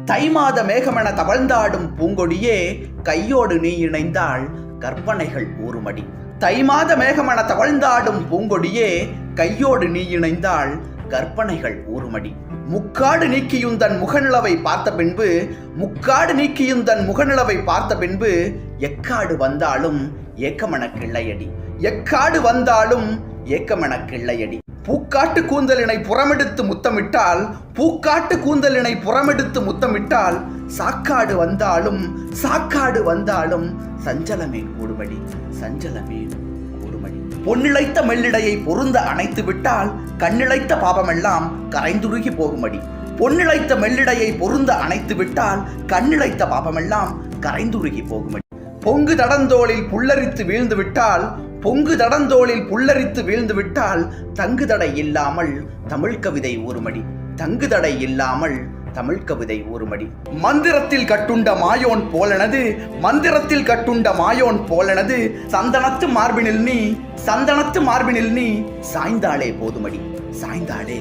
தை மாத மேகமென தவழ்ந்தாடும் பூங்கொடியே, கையோடு நீ இணைந்தால் கற்பனைகள் ஊறுமடி. தை மாத மேகமென தவழ்ந்தாடும் பூங்கொடியே, கையோடு நீ இணைந்தால் கற்பனைகள் ஊறுமடி. முக்காடு நீக்கியுந்தன் முகநிலவை பார்த்த பின்பு, முக்காடு நீக்கியுந்தன் முகநிலவை பார்த்த பின்பு, எக்காடு வந்தாலும் ஏக்கமென கிள்ளையடி. எக்காடு வந்தாலும் ஏக்கமென கிள்ளையடி. பூக்காட்டு கூந்தலினை புறமெடுத்து முத்தமிட்டால், பூக்காட்டு கூந்தலினை புறமெடுத்து முத்தமிட்டால், சாக்காடு வந்தாலும் சாக்காடு வந்தாலும் சஞ்சலமே கூடுமடி, சஞ்சலமே கூடுமடி. பொன்னிழைத்த மெல்லிடையை பொருந்த அணைத்து விட்டால், கண்ணிழைத்த பாவமெல்லாம் கரைந்துருகி போகுமடி. பொன்னிழைத்த மெல்லிடையை பொருந்த அணைத்து விட்டால், கண்ணிழைத்த பாவமெல்லாம் கரைந்துருகி போகுமடி. பொங்கு தடந்தோளில் புல்லரித்து வீழ்ந்து விட்டால், பொங்கு தடந்தோளில் புல்லரித்து வீழ்ந்து விட்டால், தங்கு தடை இல்லாமல் தமிழ் கவிதை ஊறுமடி, தங்கு தடை இல்லாமல் தமிழ் கவிதை ஊறுமடி. மந்திரத்தில் கட்டுண்ட மாயோன் போலனது, மந்திரத்தில் கட்டுண்ட மாயோன் போலனது, சந்தனத்து மார்பினில் நீ, சந்தனத்து மார்பினில் நீ சாய்ந்தாளே போதுமடி, சாய்ந்தாளே